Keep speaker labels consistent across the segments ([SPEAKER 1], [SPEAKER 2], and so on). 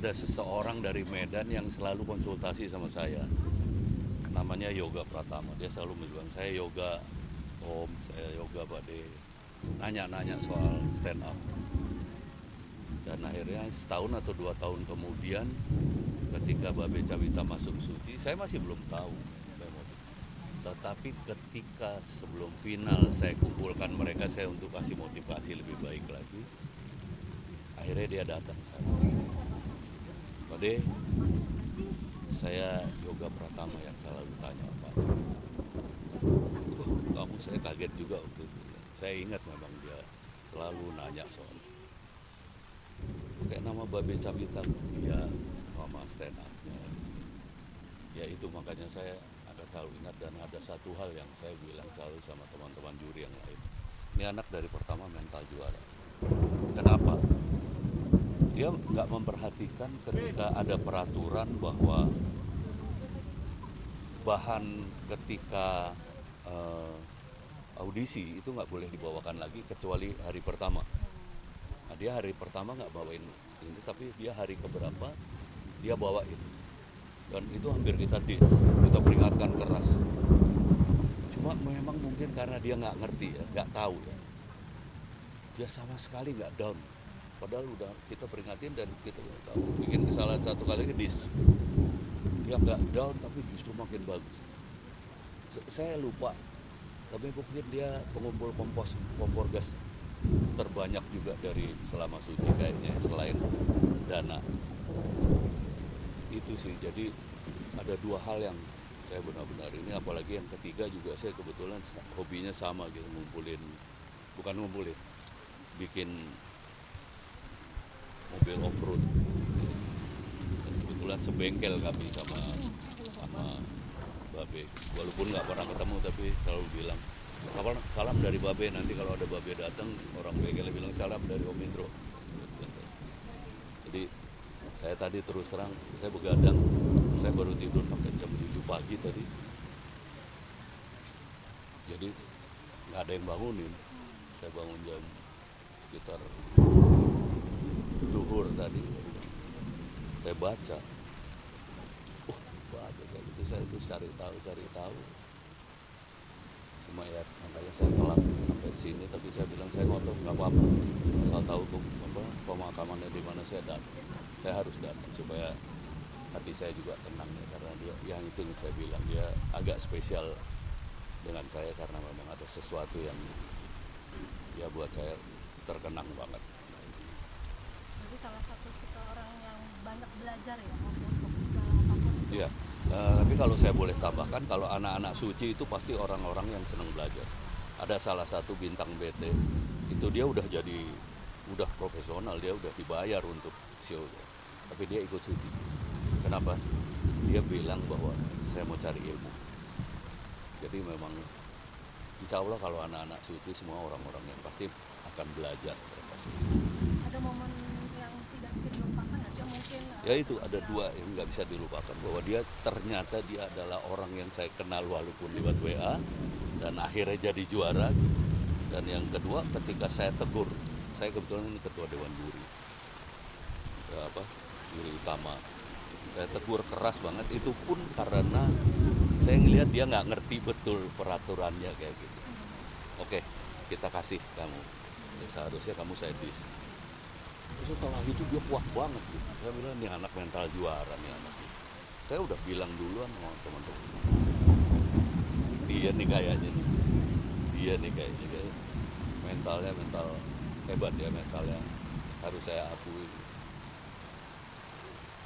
[SPEAKER 1] ada seseorang dari Medan yang selalu konsultasi sama saya. Namanya Yoga Pratama. Dia selalu bilang, saya yoga Om, saya yoga Pak De. Nanya-nanya soal stand up. Dan akhirnya setahun atau 2 tahun kemudian ketika Babe Cawita masuk suci, saya masih belum tahu. Tetapi ketika sebelum final saya kumpulkan mereka saya untuk kasih motivasi lebih baik lagi. Akhirnya dia datang sana. Pak De, saya Yoga Pratama yang selalu tanya Pak. Kamu saya kaget juga waktu itu. Saya ingat memang dia selalu nanya soal kayak nama Babe Cawita, dia sama stand up-nya. Ya itu makanya saya akan selalu ingat, dan ada satu hal yang saya bilang selalu sama teman-teman juri yang lain. Ini anak dari pertama mental juara. Kenapa? Dia nggak memperhatikan ketika ada peraturan bahwa bahan ketika audisi itu nggak boleh dibawakan lagi kecuali hari pertama. Nah, dia hari pertama nggak bawain ini, tapi dia hari keberapa dia bawain. Dan itu hampir kita kita peringatkan keras. Cuma memang mungkin karena dia nggak ngerti ya, nggak tahu ya. Dia sama sekali nggak down. Padahal udah kita peringatin dan kita nggak tahu. Bikin kesalahan satu kali ke dia nggak down tapi justru makin bagus. Saya lupa, tapi mungkin dia pengumpul kompor gas terbanyak juga dari selama suci kayaknya selain Dana. Itu sih, jadi ada dua hal yang saya benar-benar ini, apalagi yang ketiga juga saya kebetulan hobinya sama gitu, bikin mobil off-road. Dan kebetulan sebengkel kami sama Babe, walaupun nggak pernah ketemu tapi selalu bilang salam dari Babe, nanti kalau ada Babe datang orang bengkelnya bilang salam dari Om Indro. Jadi saya tadi terus terang, saya begadang, saya baru tidur sampai jam 7 pagi tadi. Jadi nggak ada yang bangunin. Saya bangun jam sekitar duhur tadi. Saya baca. Baca kayak gitu, saya terus cari tahu. Cuma ya makanya saya telat sampai sini, tapi saya bilang saya ngotot nggak apa-apa. Asal tahu pemakamannya di mana saya datang. Saya harus datang supaya hati saya juga tenang ya, karena dia yang itu yang saya bilang dia agak spesial dengan saya karena memang ada sesuatu yang ya buat saya terkenang banget.
[SPEAKER 2] Jadi salah satu suka orang yang banyak belajar ya, maupun fokus ke apapun itu.
[SPEAKER 1] Iya, tapi kalau saya boleh tambahkan, kalau anak-anak suci itu pasti orang-orang yang senang belajar. Ada salah satu bintang BT itu dia udah profesional, dia udah dibayar untuk show, tapi dia ikut suci. Kenapa? Dia bilang bahwa saya mau cari ilmu. Jadi memang insya Allah kalau anak-anak suci semua orang-orang yang pasti akan belajar.
[SPEAKER 2] Ada momen yang tidak bisa dilupakan nggak sih? Mungkin
[SPEAKER 1] Ya itu ada dua yang nggak bisa dilupakan, bahwa dia ternyata dia adalah orang yang saya kenal walaupun lewat WA dan akhirnya jadi juara. Dan yang kedua ketika saya tegur, saya kebetulan ini ketua Dewan Juri, juri utama, saya tegur keras banget, itu pun karena saya ngelihat dia nggak ngerti betul peraturannya kayak gitu. Oke, kita kasih kamu, ya, seharusnya kamu saya dis. Terus setelah itu dia kuat banget gitu. Saya bilang nih anak mental juara nih anak. Saya udah bilang duluan sama teman-teman, dia nih kayaknya mentalnya mental hebat ya, mentalnya harus saya akui.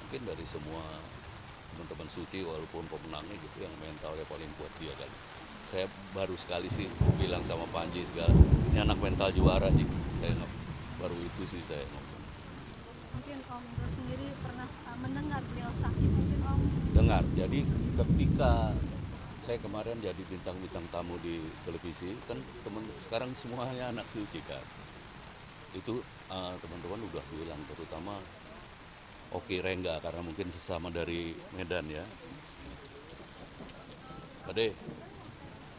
[SPEAKER 1] Mungkin dari semua teman-teman suci walaupun pemenangnya gitu yang mentalnya paling kuat dia kan. Saya baru sekali sih bilang sama Panji segala, ini anak mental juara sih. Baru itu sih saya ngomong.
[SPEAKER 2] mungkin Om Indro sendiri pernah mendengar beliau sakit, mungkin Om
[SPEAKER 1] Dengar, jadi ketika saya kemarin jadi bintang-bintang tamu di televisi kan, teman sekarang semuanya anak suci kan. Itu teman-teman udah bilang, terutama Oki Rengga karena mungkin sesama dari Medan ya. Ade,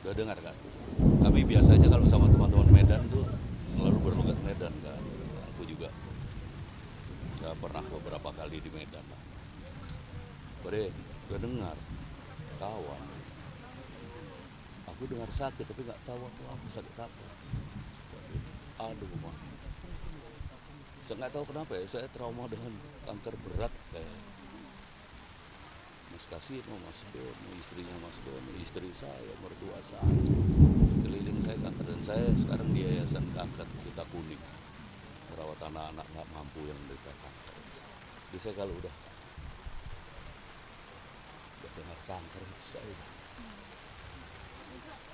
[SPEAKER 1] udah dengar kan? Kami biasanya kalau sama teman-teman Medan tuh selalu berlogat Medan kan. Aku juga. Saya pernah beberapa kali di Medan. Bre, udah dengar kawan. Aku dengar sakit tapi nggak tahu aku sakit apa. Aduh mah. Saya nggak tahu kenapa ya, saya trauma dengan kanker berat kayak Mas Kasino, Mas Dono, istrinya Mas Dono, istri saya, mertua saya. Sekeliling saya kanker dan saya sekarang di Yayasan Kanker Kita Kuning. Merawat anak-anak nggak mampu yang menderita kanker. Jadi saya kalau udah dengar kanker itu saya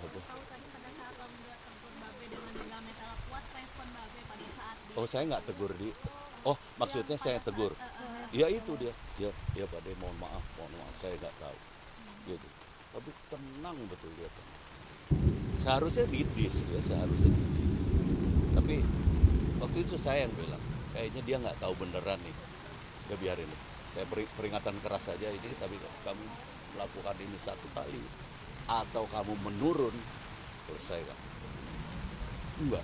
[SPEAKER 2] Aku tahu tadi pada saat kamu lihat tegur Babe dengan nilai metal kuat, respon Babe pada saat dia
[SPEAKER 1] oh saya nggak tegur di maksudnya saya tegur ya itu dia Pak De mohon maaf saya nggak tahu gitu tapi tenang betul dia tenang. Seharusnya didis tapi waktu itu saya yang bilang kayaknya dia nggak tahu beneran nih, udah biarin nih. Saya peringatan keras saja ini, tapi kamu melakukan ini satu kali atau kamu menurun selesai kan enggak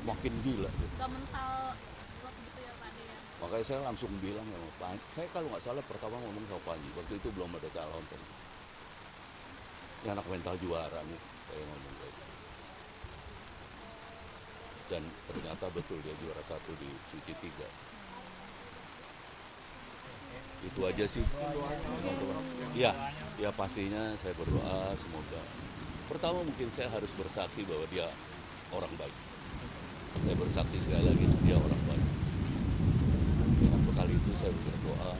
[SPEAKER 1] makin gila gitu.
[SPEAKER 2] gak mental blok gitu ya Pak De ya.
[SPEAKER 1] Makanya saya langsung bilang sama Panji, saya kalau nggak salah pertama ngomong sama Panji, waktu itu belum ada calon kan. Ini anak mental juara nih, saya ngomong kayak gitu. Dan ternyata betul dia juara 1 di Suci 3. Itu aja sih. Ya pastinya saya berdoa semoga. Pertama mungkin saya harus bersaksi bahwa dia orang baik. Saya bersaksi sekali lagi dia orang baik. Dengan bekal itu saya berdoa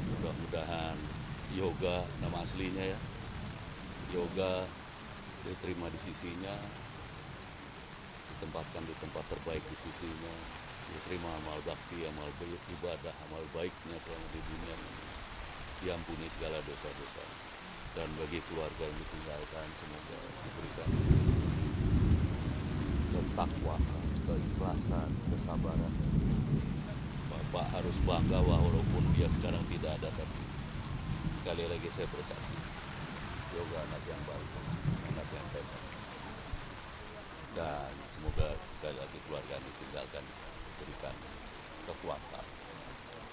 [SPEAKER 1] mudah-mudahan Yoga, nama aslinya ya, Yoga diterima di sisinya, ditempatkan di tempat terbaik di sisinya, diterima amal bakti, amal baik, ibadah, amal baiknya selama di dunia ini, diampuni segala dosa-dosa, dan bagi keluarga yang ditinggalkan semoga diberikan ketakwaan, keikhlasan, kesabaran. Bapak harus bangga walaupun dia sekarang tidak ada, tapi sekali lagi saya bersaksi Yoga anak yang baik, anak yang hebat, dan semoga sekali lagi keluarga yang ditinggalkan diberikan kekuatan,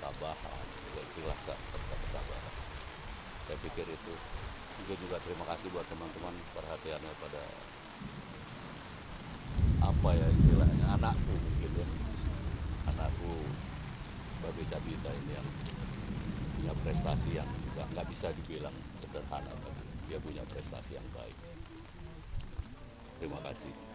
[SPEAKER 1] tabahan, keikhlasan, serta kesabaran. Saya pikir itu. Mungkin juga terima kasih buat teman-teman perhatiannya pada apa ya istilahnya anakku mungkin ya, anakku Babe Cabita ini yang punya prestasi yang nggak bisa dibilang sederhana, tapi dia punya prestasi yang baik. Terima kasih.